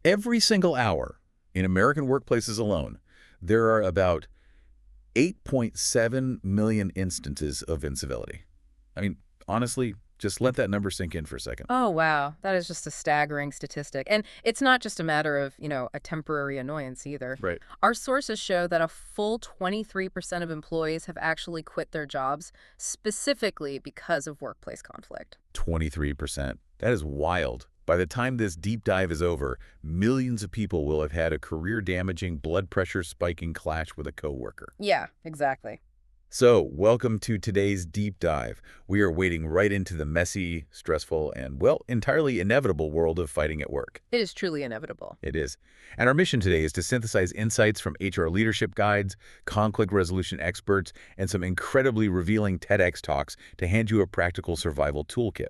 Every single hour in American workplaces alone, there are about 8.7 million instances of incivility. I mean, honestly, just let that number sink in for a second. Oh, wow. That is just a staggering statistic. And it's not just a matter of, a temporary annoyance either. Right. Our sources show that a full 23% of employees have actually quit their jobs specifically because of workplace conflict. 23%. That is wild. By the time this deep dive is over, millions of people will have had a career-damaging, blood pressure-spiking clash with a coworker. Yeah, exactly. So, welcome to today's deep dive. We are wading right into the messy, stressful, and, well, entirely inevitable world of fighting at work. It is truly inevitable. It is. And our mission today is to synthesize insights from HR leadership guides, conflict resolution experts, and some incredibly revealing TEDx talks to hand you a practical survival toolkit.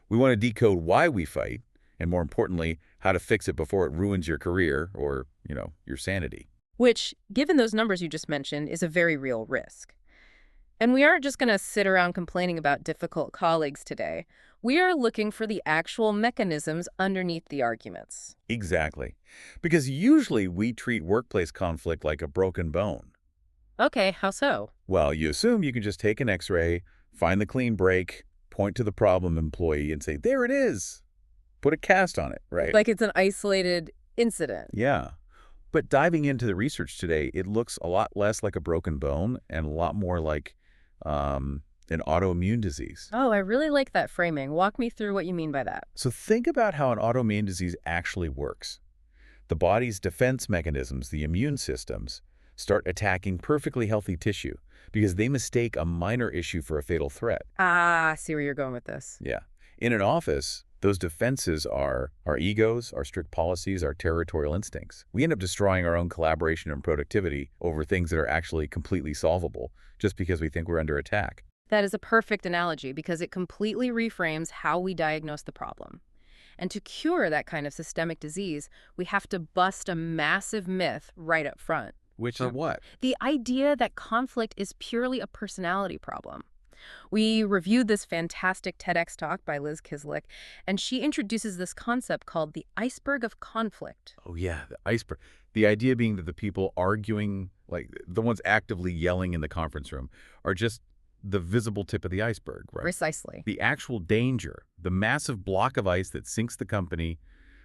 We want to decode why we fight, and more importantly, how to fix it before it ruins your career or, your sanity. Which, given those numbers you just mentioned, is a very real risk. And we aren't just going to sit around complaining about difficult colleagues today. We are looking for the actual mechanisms underneath the arguments. Exactly. Because usually we treat workplace conflict like a broken bone. Okay, how so? Well, you assume you can just take an x-ray, find the clean break, point to the problem employee and say, there it is. Put a cast on it, right? Like it's an isolated incident. Yeah. But diving into the research today, it looks a lot less like a broken bone and a lot more like an autoimmune disease. Oh, I really like that framing. Walk me through what you mean by that. So think about how an autoimmune disease actually works. The body's defense mechanisms, the immune systems, start attacking perfectly healthy tissue because they mistake a minor issue for a fatal threat. Ah, I see where you're going with this. Yeah. In an office, those defenses are our egos, our strict policies, our territorial instincts. We end up destroying our own collaboration and productivity over things that are actually completely solvable just because we think we're under attack. That is a perfect analogy because it completely reframes how we diagnose the problem. And to cure that kind of systemic disease, we have to bust a massive myth right up front. Which is what? The idea that conflict is purely a personality problem. We reviewed this fantastic TEDx talk by Liz Kislik, and she introduces this concept called the iceberg of conflict. Oh, yeah, the iceberg. The idea being that the people arguing, like the ones actively yelling in the conference room, are just the visible tip of the iceberg, right? Precisely. The actual danger, the massive block of ice that sinks the company,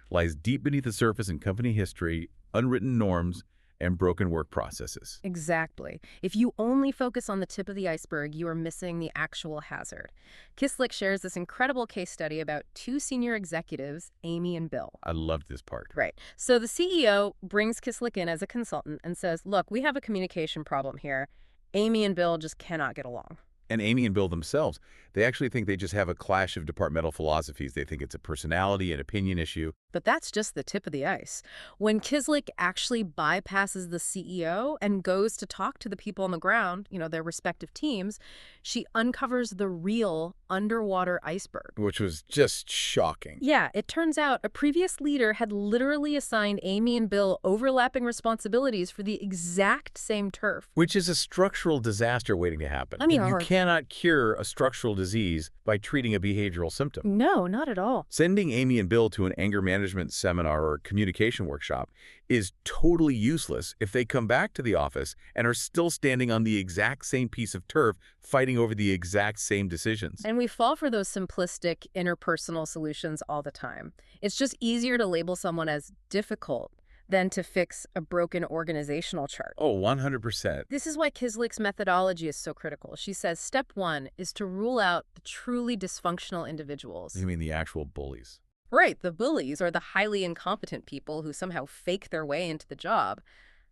lies deep beneath the surface in company history, unwritten norms, and broken work processes. Exactly. If you only focus on the tip of the iceberg, you are missing the actual hazard. Kislik shares this incredible case study about two senior executives, Amy and Bill. I loved this part. Right. So the CEO brings Kislik in as a consultant and says, look, we have a communication problem here. Amy and Bill just cannot get along. And Amy and Bill themselves, they actually think they just have a clash of departmental philosophies. They think it's a personality and opinion issue. But that's just the tip of the ice. When Kislik actually bypasses the CEO and goes to talk to the people on the ground, their respective teams, she uncovers the real underwater iceberg. Which was just shocking. Yeah, it turns out a previous leader had literally assigned Amy and Bill overlapping responsibilities for the exact same turf. Which is a structural disaster waiting to happen. I mean, you cannot cure a structural disease by treating a behavioral symptom. No, not at all. Sending Amy and Bill to an anger management seminar or communication workshop is totally useless if they come back to the office and are still standing on the exact same piece of turf, fighting over the exact same decisions. And we fall for those simplistic interpersonal solutions all the time. It's just easier to label someone as difficult than to fix a broken organizational chart. Oh, 100%. This is why Kislik's methodology is so critical. She says step one is to rule out the truly dysfunctional individuals. You mean the actual bullies? Right, the bullies or the highly incompetent people who somehow fake their way into the job.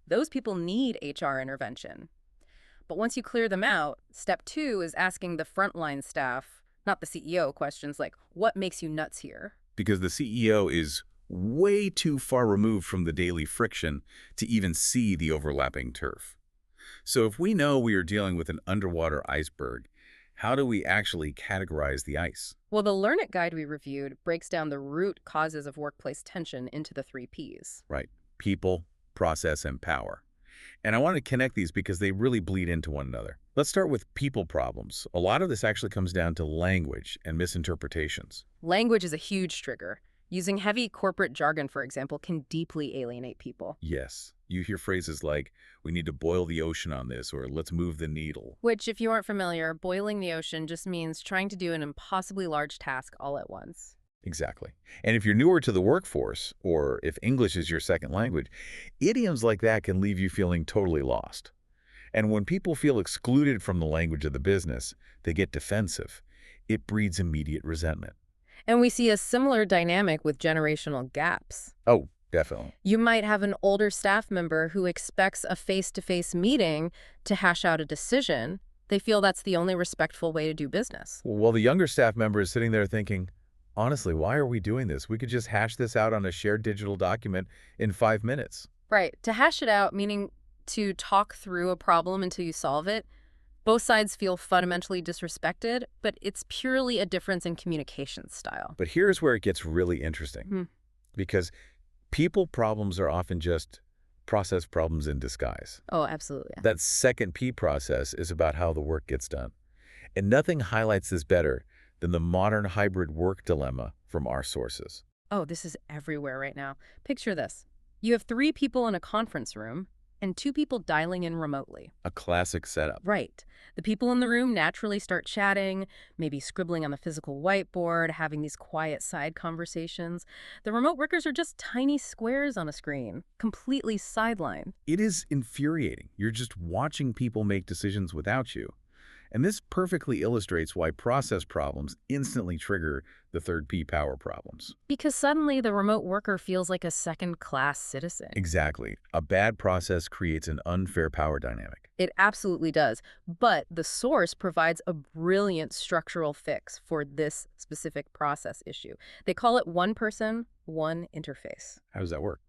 Those people need HR intervention. But once you clear them out, step two is asking the frontline staff, not the CEO, questions like, what makes you nuts here? Because the CEO is way too far removed from the daily friction to even see the overlapping turf. So if we know we are dealing with an underwater iceberg, how do we actually categorize the ice? Well, the Learn It guide we reviewed breaks down the root causes of workplace tension into the 3 Ps. Right. People, process, and power. And I want to connect these because they really bleed into one another. Let's start with people problems. A lot of this actually comes down to language and misinterpretations. Language is a huge trigger. Using heavy corporate jargon, for example, can deeply alienate people. Yes. You hear phrases like, we need to boil the ocean on this, or let's move the needle. Which, if you aren't familiar, boiling the ocean just means trying to do an impossibly large task all at once. Exactly. And if you're newer to the workforce, or if English is your second language, idioms like that can leave you feeling totally lost. And when people feel excluded from the language of the business, they get defensive. It breeds immediate resentment. And we see a similar dynamic with generational gaps. Oh, definitely. You might have an older staff member who expects a face-to-face meeting to hash out a decision. They feel that's the only respectful way to do business. While the younger staff member is sitting there thinking, honestly, why are we doing this? We could just hash this out on a shared digital document in 5 minutes. Right. To hash it out, meaning to talk through a problem until you solve it. Both sides feel fundamentally disrespected, but it's purely a difference in communication style. But here's where it gets really interesting. Because people problems are often just process problems in disguise. Oh, absolutely. That second P process is about how the work gets done. And nothing highlights this better than the modern hybrid work dilemma from our sources. Oh, this is everywhere right now. Picture this. You have 3 people in a conference room and 2 people dialing in remotely. A classic setup. Right. The people in the room naturally start chatting, maybe scribbling on the physical whiteboard, having these quiet side conversations. The remote workers are just tiny squares on a screen, completely sidelined. It is infuriating. You're just watching people make decisions without you. And this perfectly illustrates why process problems instantly trigger the third P power problems. Because suddenly the remote worker feels like a second-class citizen. Exactly. A bad process creates an unfair power dynamic. It absolutely does. But the source provides a brilliant structural fix for this specific process issue. They call it one person, one interface. How does that work?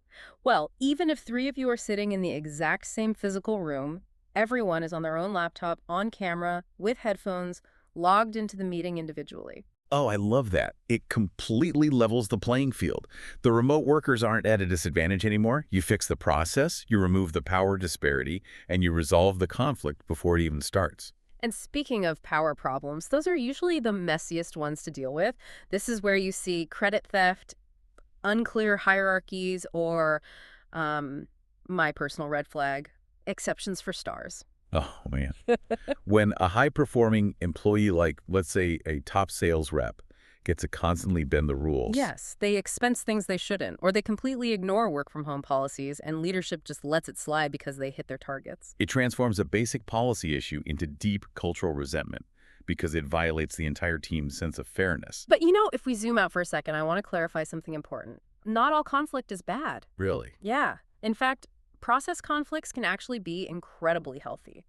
Well, even if 3 of you are sitting in the exact same physical room, everyone is on their own laptop, on camera, with headphones, logged into the meeting individually. Oh, I love that. It completely levels the playing field. The remote workers aren't at a disadvantage anymore. You fix the process, you remove the power disparity, and you resolve the conflict before it even starts. And speaking of power problems, those are usually the messiest ones to deal with. This is where you see credit theft, unclear hierarchies, or my personal red flag, exceptions for stars. Oh, man. When a high-performing employee like, let's say, a top sales rep gets to constantly bend the rules. Yes, they expense things they shouldn't, or they completely ignore work-from-home policies, and leadership just lets it slide because they hit their targets. It transforms a basic policy issue into deep cultural resentment because it violates the entire team's sense of fairness. But you know, if we zoom out for a second, I want to clarify something important. Not all conflict is bad. Really? Yeah. In fact, process conflicts can actually be incredibly healthy.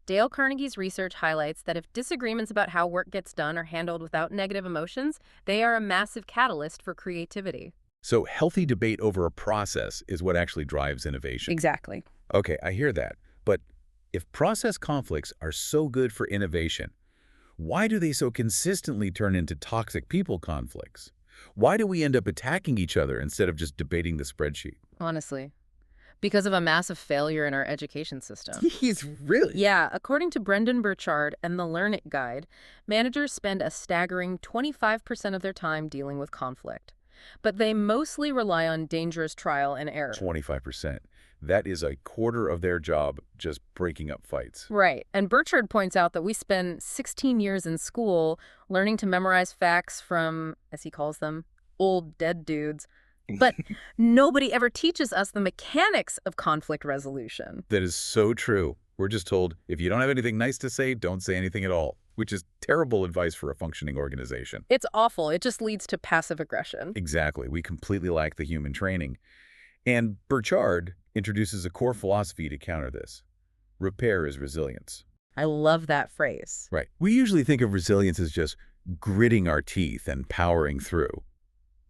Dale Carnegie's research highlights that if disagreements about how work gets done are handled without negative emotions, they are a massive catalyst for creativity. So healthy debate over a process is what actually drives innovation. Exactly. Okay, I hear that. But if process conflicts are so good for innovation, why do they so consistently turn into toxic people conflicts? Why do we end up attacking each other instead of just debating the spreadsheet? Honestly. Because of a massive failure in our education system. He's really? Yeah, according to Brendan Burchard and the Learn It Guide, managers spend a staggering 25% of their time dealing with conflict. But they mostly rely on dangerous trial and error. 25%. That is a quarter of their job just breaking up fights. Right. And Burchard points out that we spend 16 years in school learning to memorize facts from, as he calls them, old dead dudes. But nobody ever teaches us the mechanics of conflict resolution. That is so true. We're just told, if you don't have anything nice to say, don't say anything at all, which is terrible advice for a functioning organization. It's awful. It just leads to passive aggression. Exactly. We completely lack the human training. And Burchard introduces a core philosophy to counter this. Repair is resilience. I love that phrase. Right. We usually think of resilience as just gritting our teeth and powering through.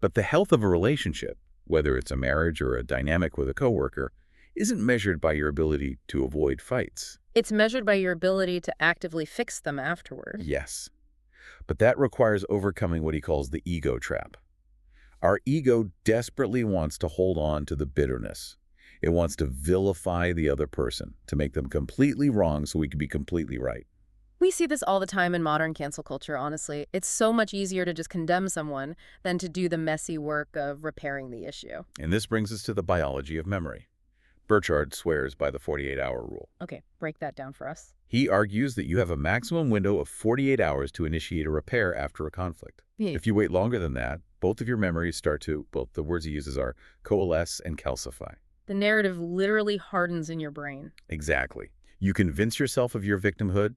But the health of a relationship, whether it's a marriage or a dynamic with a coworker, isn't measured by your ability to avoid fights. It's measured by your ability to actively fix them afterward. Yes. But that requires overcoming what he calls the ego trap. Our ego desperately wants to hold on to the bitterness. It wants to vilify the other person, to make them completely wrong so we can be completely right. We see this all the time in modern cancel culture, honestly. It's so much easier to just condemn someone than to do the messy work of repairing the issue. And this brings us to the biology of memory. Burchard swears by the 48-hour rule. Okay, break that down for us. He argues that you have a maximum window of 48 hours to initiate a repair after a conflict. Yeah. If you wait longer than that, both of your memories start to, well, the words he uses are coalesce and calcify. The narrative literally hardens in your brain. Exactly. You convince yourself of your victimhood,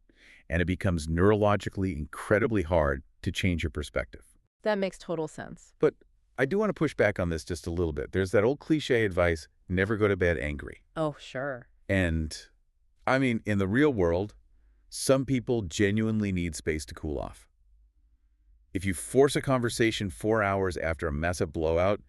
and it becomes neurologically incredibly hard to change your perspective. That makes total sense. But I do want to push back on this just a little bit. There's that old cliche advice, never go to bed angry. Oh, sure. And, I mean, in the real world, some people genuinely need space to cool off. If you force a conversation 4 hours after a massive blowout,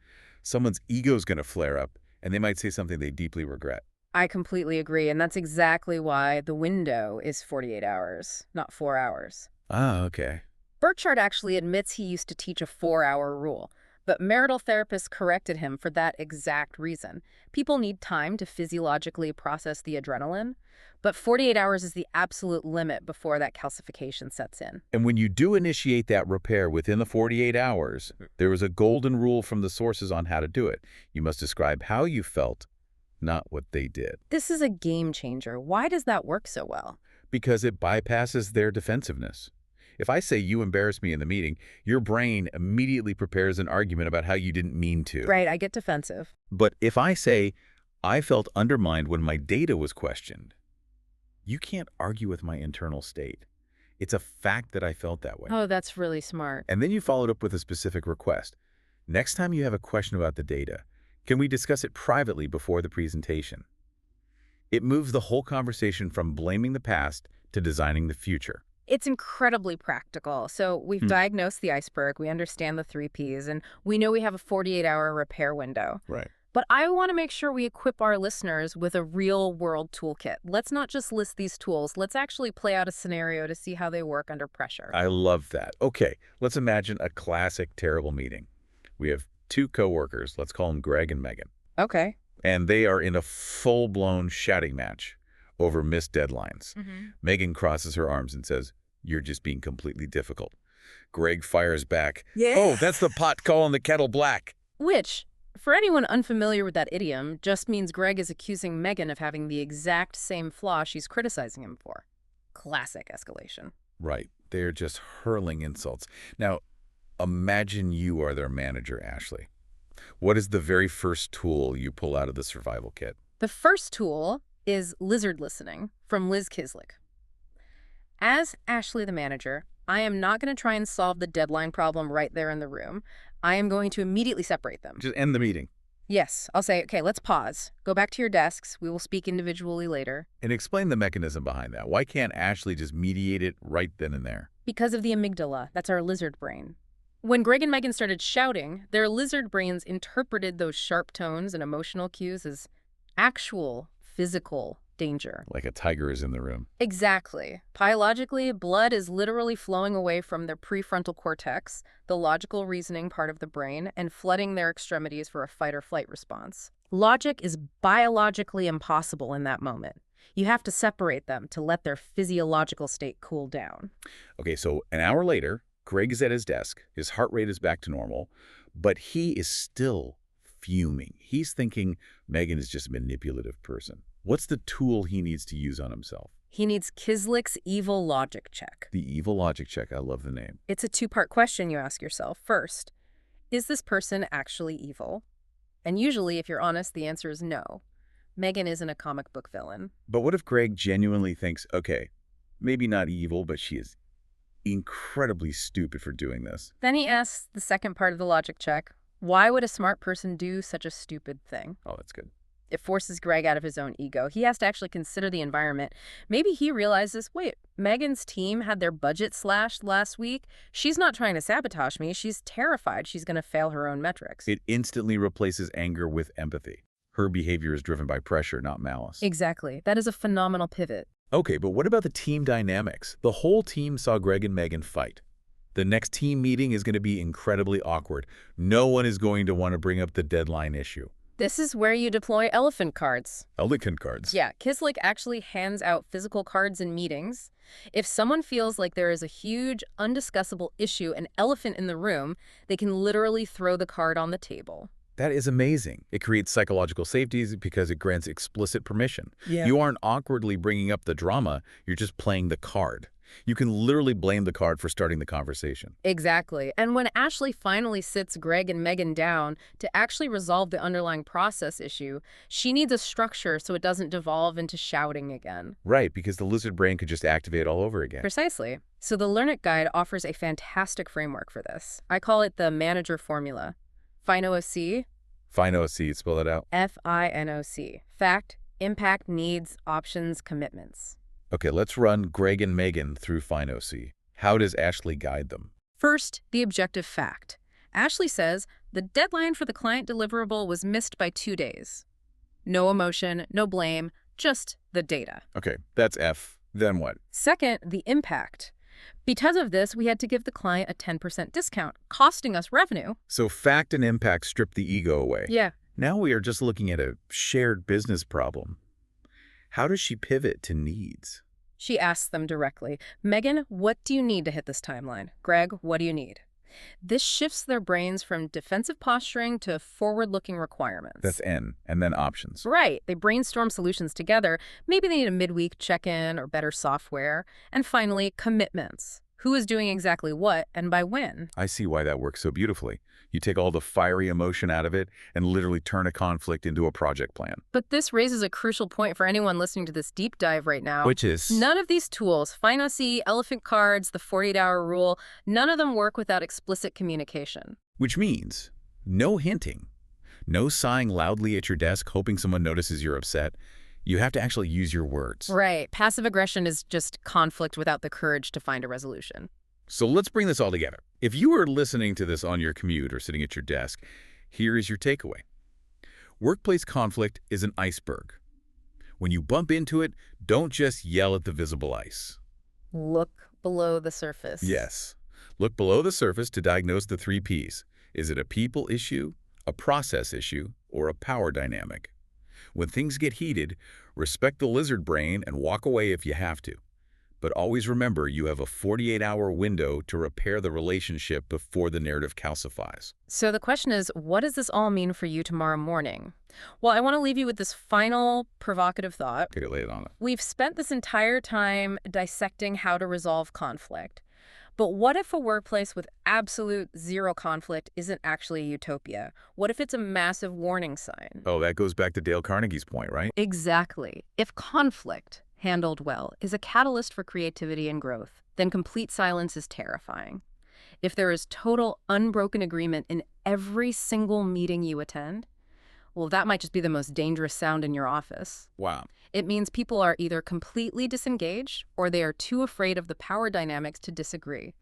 someone's ego's going to flare up, and they might say something they deeply regret. I completely agree, and that's exactly why the window is 48 hours, not 4 hours. Ah, okay. Burchard actually admits he used to teach a 4-hour rule, but marital therapists corrected him for that exact reason. People need time to physiologically process the adrenaline, but 48 hours is the absolute limit before that calcification sets in. And when you do initiate that repair within the 48 hours, there is a golden rule from the sources on how to do it. You must describe how you felt, not what they did. This is a game changer. Why does that work so well? Because it bypasses their defensiveness. If I say you embarrassed me in the meeting, your brain immediately prepares an argument about how you didn't mean to. Right, I get defensive. But if I say, I felt undermined when my data was questioned, you can't argue with my internal state. It's a fact that I felt that way. Oh, that's really smart. And then you followed up with a specific request. Next time you have a question about the data, can we discuss it privately before the presentation? It moves the whole conversation from blaming the past to designing the future. It's incredibly practical. So we've diagnosed the iceberg, we understand the 3 Ps, and we know we have a 48-hour repair window. Right. But I want to make sure we equip our listeners with a real-world toolkit. Let's not just list these tools. Let's actually play out a scenario to see how they work under pressure. I love that. Okay, let's imagine a classic terrible meeting. We have 2 coworkers, let's call them Greg and Megan. Okay. And they are in a full-blown shouting match over missed deadlines. Megan crosses her arms and says, "You're just being completely difficult." Greg fires back, Yeah. "Oh, that's the pot calling the kettle black." Which, for anyone unfamiliar with that idiom, just means Greg is accusing Megan of having the exact same flaw she's criticizing him for. Classic escalation. Right. They're just hurling insults. Now, imagine you are their manager, Ashley. What is the very first tool you pull out of the survival kit? The first tool is lizard listening from Liz Kislik. As Ashley the manager, I am not going to try and solve the deadline problem right there in the room. I am going to immediately separate them. Just end the meeting. Yes, I'll say, okay, let's pause. Go back to your desks. We will speak individually later. And explain the mechanism behind that. Why can't Ashley just mediate it right then and there? Because of the amygdala, that's our lizard brain. When Greg and Megan started shouting, their lizard brains interpreted those sharp tones and emotional cues as actual physical danger. Like a tiger is in the room. Exactly. Biologically, blood is literally flowing away from their prefrontal cortex, the logical reasoning part of the brain, and flooding their extremities for a fight or flight response. Logic is biologically impossible in that moment. You have to separate them to let their physiological state cool down. Okay, so an hour later, Greg is at his desk. His heart rate is back to normal, but he is still fuming. He's thinking Megan is just a manipulative person. What's the tool he needs to use on himself? He needs Kislik's evil logic check. The evil logic check. I love the name. It's a 2-part question you ask yourself. First, is this person actually evil? And usually, if you're honest, the answer is no. Megan isn't a comic book villain. But what if Greg genuinely thinks, okay, maybe not evil, but she is incredibly stupid for doing this? Then he asks the second part of the logic check. Why would a smart person do such a stupid thing? Oh, that's good. It forces Greg out of his own ego. He has to actually consider the environment. Maybe he realizes, wait, Megan's team had their budget slashed last week. She's not trying to sabotage me. She's terrified she's going to fail her own metrics. It instantly replaces anger with empathy. Her behavior is driven by pressure, not malice. Exactly. That is a phenomenal pivot. Okay, but what about the team dynamics? The whole team saw Greg and Megan fight. The next team meeting is going to be incredibly awkward. No one is going to want to bring up the deadline issue. This is where you deploy elephant cards. Elegant cards. Yeah, Kislik actually hands out physical cards in meetings. If someone feels like there is a huge, undiscussable issue, an elephant in the room, they can literally throw the card on the table. That is amazing. It creates psychological safeties because it grants explicit permission. Yeah. You aren't awkwardly bringing up the drama, you're just playing the card. You can literally blame the card for starting the conversation. Exactly. And when Ashley finally sits Greg and Megan down to actually resolve the underlying process issue, she needs a structure so it doesn't devolve into shouting again. Right, because the lizard brain could just activate all over again. Precisely. So the Learn It Guide offers a fantastic framework for this. I call it the manager formula. FINOC, FINOC, spell it out. FINOC. Fact, impact, needs, options, commitments. Okay, let's run Greg and Megan through FINOC. How does Ashley guide them? First, the objective fact. Ashley says the deadline for the client deliverable was missed by 2 days. No emotion, no blame, just the data. Okay, that's F. Then what? Second, the impact. Because of this, we had to give the client a 10% discount, costing us revenue. So fact and impact strip the ego away. Yeah. Now we are just looking at a shared business problem. How does she pivot to needs? She asks them directly, Megan, what do you need to hit this timeline? Greg, what do you need? This shifts their brains from defensive posturing to forward-looking requirements. That's N, and then options. Right. They brainstorm solutions together. Maybe they need a midweek check-in or better software. And finally, commitments. Who is doing exactly what and by when? I see why that works so beautifully. You take all the fiery emotion out of it and literally turn a conflict into a project plan. But this raises a crucial point for anyone listening to this deep dive right now. Which is? None of these tools, FINOC, elephant cards, the 48-hour rule, none of them work without explicit communication. Which means no hinting, no sighing loudly at your desk hoping someone notices you're upset. You have to actually use your words. Right. Passive aggression is just conflict without the courage to find a resolution. So let's bring this all together. If you are listening to this on your commute or sitting at your desk, here is your takeaway. Workplace conflict is an iceberg. When you bump into it, don't just yell at the visible ice. Look below the surface. Yes. Look below the surface to diagnose the 3 Ps. Is it a people issue, a process issue, or a power dynamic? When things get heated, respect the lizard brain and walk away if you have to. But always remember you have a 48-hour window to repair the relationship before the narrative calcifies. So the question is, what does this all mean for you tomorrow morning? Well, I want to leave you with this final provocative thought. Okay, lay it on it. We've spent this entire time dissecting how to resolve conflict. But what if a workplace with absolute zero conflict isn't actually a utopia? What if it's a massive warning sign? Oh, that goes back to Dale Carnegie's point, right? Exactly. If conflict, handled well, is a catalyst for creativity and growth, then complete silence is terrifying. If there is total unbroken agreement in every single meeting you attend, well, that might just be the most dangerous sound in your office. Wow. It means people are either completely disengaged or they are too afraid of the power dynamics to disagree.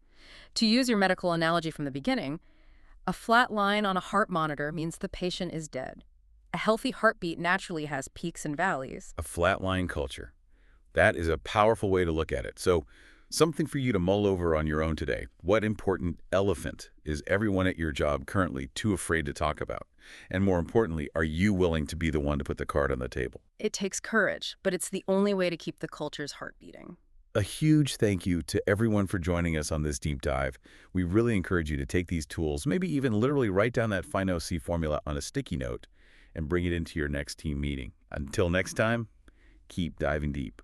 To use your medical analogy from the beginning, a flat line on a heart monitor means the patient is dead. A healthy heartbeat naturally has peaks and valleys. A flatline culture. That is a powerful way to look at it. So, something for you to mull over on your own today. What important elephant is everyone at your job currently too afraid to talk about? And more importantly, are you willing to be the one to put the card on the table? It takes courage, but it's the only way to keep the culture's heart beating. A huge thank you to everyone for joining us on this deep dive. We really encourage you to take these tools, maybe even literally write down that FINOC formula on a sticky note and bring it into your next team meeting. Until next time, keep diving deep.